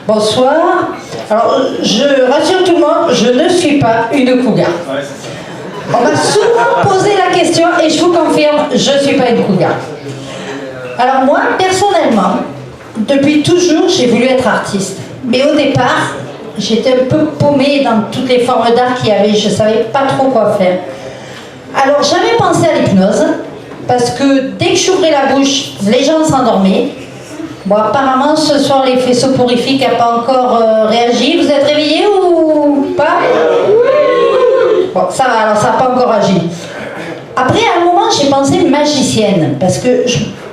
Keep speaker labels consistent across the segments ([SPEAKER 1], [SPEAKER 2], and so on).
[SPEAKER 1] Bonsoir. Alors, je rassure tout le monde, je ne suis pas une cougar. On m'a souvent posé la question et je vous confirme, je ne suis pas une cougar. Alors moi, personnellement, depuis toujours, j'ai voulu être artiste. Mais au départ, j'étais un peu paumée dans toutes les formes d'art qu'il y avait. Je ne savais pas trop quoi faire. Alors j'avais pensé à l'hypnose, parce que dès que j'ouvrais la bouche, les gens s'endormaient. Bon, apparemment, ce soir, les faisceaux porifériques n'ont pas encore réagi. Vous êtes réveillés ou pas? Bon, ça va, alors ça n'a pas encore agi. Après, à un moment, j'ai pensé magicienne, parce que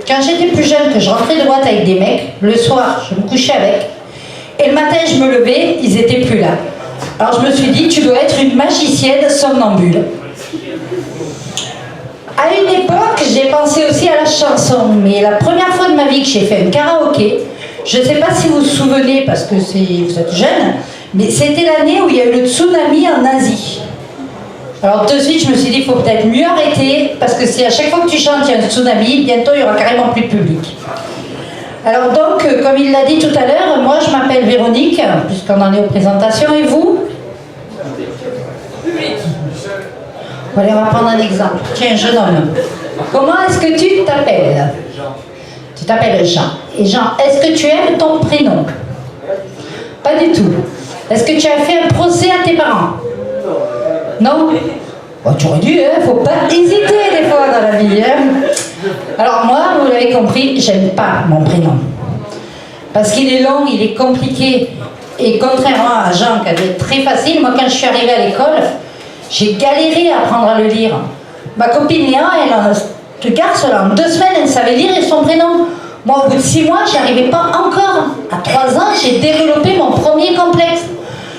[SPEAKER 1] quand j'étais plus jeune, que je rentrais de boîte avec des mecs, le soir, je me couchais avec, et le matin, je me levais, ils n'étaient plus là. Alors je me suis dit, tu dois être une magicienne somnambule. À une époque, j'ai pensé aussi à la chanson, mais la première fois de ma vie que j'ai fait un karaoké, je ne sais pas si vous vous souvenez, parce que vous êtes jeune, mais c'était l'année où il y a eu le tsunami en Asie. Alors de suite, je me suis dit, il faut peut-être mieux arrêter, parce que si à chaque fois que tu chantes, il y a un tsunami, bientôt il n'y aura carrément plus de public. Alors donc, comme il l'a dit tout à l'heure, moi je m'appelle Véronique, puisqu'on en est aux présentations, et vous? Allez, on va prendre un exemple. Tiens, jeune homme. Comment est-ce que tu t'appelles? Tu t'appelles Jean. Et Jean, est-ce que tu aimes ton prénom? Pas du tout. Est-ce que tu as fait un procès à tes parents? Non? Bon, tu aurais dû, hein? Faut pas hésiter des fois dans la vie. Hein? Alors moi, vous l'avez compris, j'aime pas mon prénom. Parce qu'il est long, il est compliqué. Et contrairement à Jean, qui avait très facile, moi quand je suis arrivée à l'école, j'ai galéré à apprendre à le lire. Ma copine Léa, ce garçon-là, en 2 semaines, elle savait lire son prénom. Moi, au bout de 6 mois, j'y arrivais pas encore. À 3 ans, j'ai développé mon premier complexe.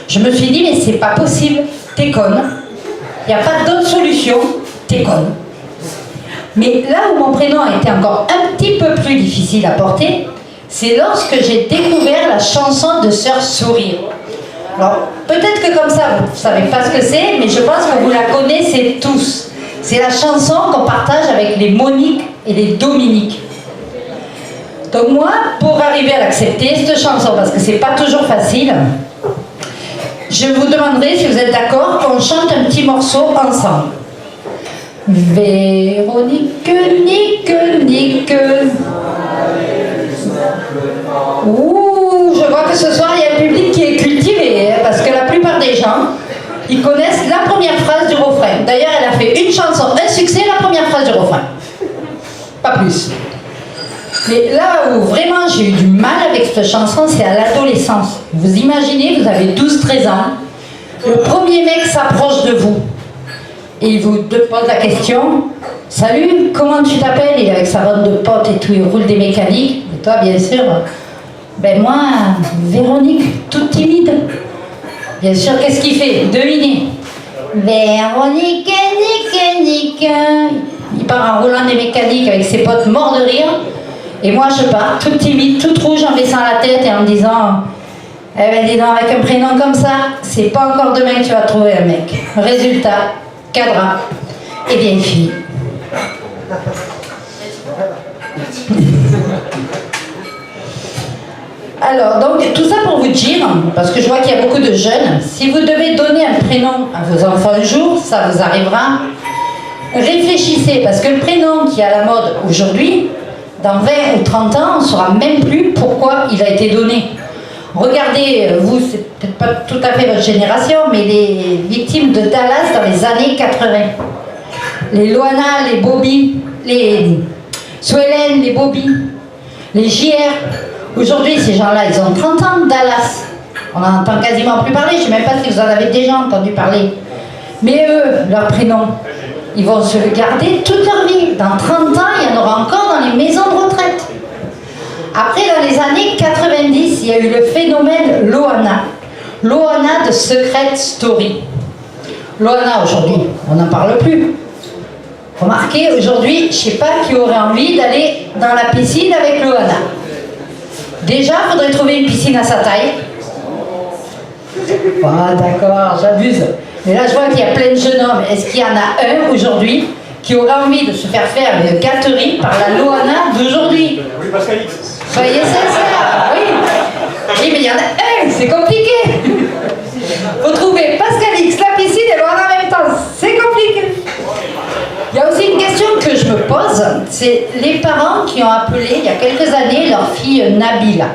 [SPEAKER 1] Je me suis dit, mais c'est pas possible, t'es conne. Il n'y a pas d'autre solution, t'es conne. Mais là où mon prénom a été encore un petit peu plus difficile à porter, c'est lorsque j'ai découvert la chanson de Sœur Sourire. Alors, peut-être que comme ça, vous ne savez pas ce que c'est, mais je pense que vous la connaissez tous. C'est la chanson qu'on partage avec les Monique et les Dominique. Donc moi, pour arriver à l'accepter, cette chanson, parce que c'est pas toujours facile, je vous demanderai si vous êtes d'accord qu'on chante un petit morceau ensemble. Véronique, nique, nique. Ouh, je vois que ce soir, il y a un public qui est cultivé, hein, parce que la plupart des gens, ils connaissent la première phrase du refrain. D'ailleurs, elle a fait une chanson, un succès, la première phrase du refrain. Pas plus. Mais là où vraiment j'ai eu du mal avec cette chanson, c'est à l'adolescence. Vous imaginez, vous avez 12-13 ans, le premier mec s'approche de vous et il vous pose la question, « Salut, comment tu t'appelles ?» Il est avec sa bande de potes et tout, il roule des mécaniques. Et toi, bien sûr, ben moi, Véronique, toute timide. Bien sûr, qu'est-ce qu'il fait? Devinez. Véronique, nique, nique. Il part en roulant des mécaniques avec ses potes morts de rire. Et moi, je pars toute timide, toute rouge, en baissant la tête et en me disant, eh ben dis donc, avec un prénom comme ça, c'est pas encore demain que tu vas trouver un mec. Résultat, cadra et bien fille. Alors, donc, tout ça pour vous dire, parce que je vois qu'il y a beaucoup de jeunes, si vous devez donner un prénom à vos enfants un jour, ça vous arrivera, réfléchissez, parce que le prénom qui est à la mode aujourd'hui, dans 20 ou 30 ans, on ne saura même plus pourquoi il a été donné. Regardez, vous, c'est peut-être pas tout à fait votre génération, mais les victimes de Dallas dans les années 80. Les Loana, les Bobby, les Swellen, les Bobby, les JR. Aujourd'hui, ces gens-là, ils ont 30 ans, Dallas. On n'en entend quasiment plus parler, je ne sais même pas si vous en avez déjà entendu parler. Mais eux, leur prénom, ils vont se le garder toute leur vie. Dans 30 ans, il y en aura encore dans les maisons de retraite. Après, dans les années 90, il y a eu le phénomène Loana. Loana de Secret Story. Loana, aujourd'hui, on n'en parle plus. Remarquez, aujourd'hui, je ne sais pas qui aurait envie d'aller dans la piscine avec Loana. Déjà, il faudrait trouver une piscine à sa taille. Ah, d'accord, j'abuse. Mais là, je vois qu'il y a plein de jeunes hommes. Est-ce qu'il y en a un aujourd'hui qui aurait envie de se faire faire une gâterie par la Loana d'aujourd'hui?
[SPEAKER 2] Oui, Pascal X.
[SPEAKER 1] Soyez sincères, oui. Oui, mais il y en a un qui ont appelé il y a quelques années leur fille Nabila.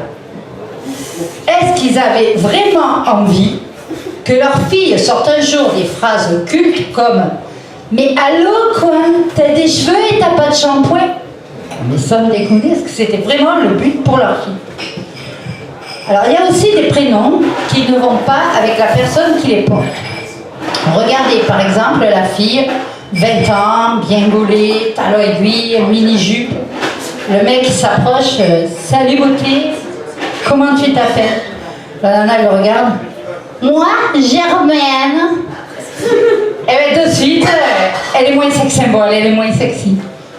[SPEAKER 1] Est-ce qu'ils avaient vraiment envie que leur fille sorte un jour des phrases cultes comme « Mais allô quoi, t'as des cheveux et t'as pas de shampoing ?» Mais sans déconner, est-ce que c'était vraiment le but pour leur fille? Alors il y a aussi des prénoms qui ne vont pas avec la personne qui les porte. Regardez par exemple la fille, 20 ans, bien gaulée, talons aiguilles, mini-jupe. Le mec qui s'approche, salut beauté, comment tu t'appelles? La nana le regarde. Moi, Germaine. Et bien de suite, elle est moins sex symbole, elle est moins sexy.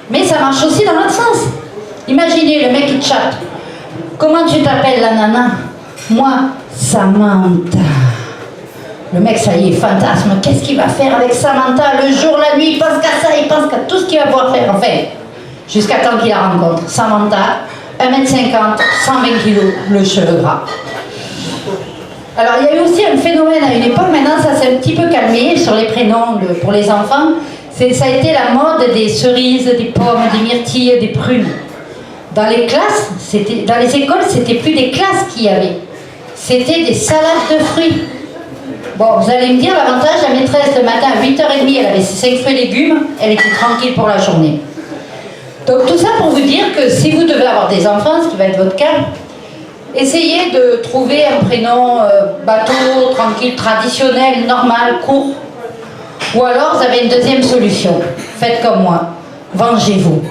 [SPEAKER 1] Mais ça marche aussi dans l'autre sens. Imaginez le mec qui chatte. Comment tu t'appelles la nana? Moi, Samantha. Le mec, ça y est, fantasme. Qu'est-ce qu'il va faire avec Samantha? Le jour, la nuit, il pense qu'à ça, il pense qu'à tout ce qu'il va pouvoir faire. Enfin, jusqu'à temps qu'il la rencontre. Samantha, 1m50, 120 kg, le cheveu gras. Alors, il y a eu aussi un phénomène à une époque, maintenant ça s'est un petit peu calmé sur les prénoms pour les enfants. Ça a été la mode des cerises, des pommes, des myrtilles, des prunes. Dans les classes, dans les écoles, c'était plus des classes qu'il y avait. C'était des salades de fruits. Bon, vous allez me dire, l'avantage, la maîtresse, le matin à 8h30, elle avait ses 5 fruits et légumes, elle était tranquille pour la journée. Donc tout ça pour vous dire que si vous devez avoir des enfants, ce qui va être votre cas, essayez de trouver un prénom bateau, tranquille, traditionnel, normal, court. Ou alors vous avez une deuxième solution. Faites comme moi. Vengez-vous.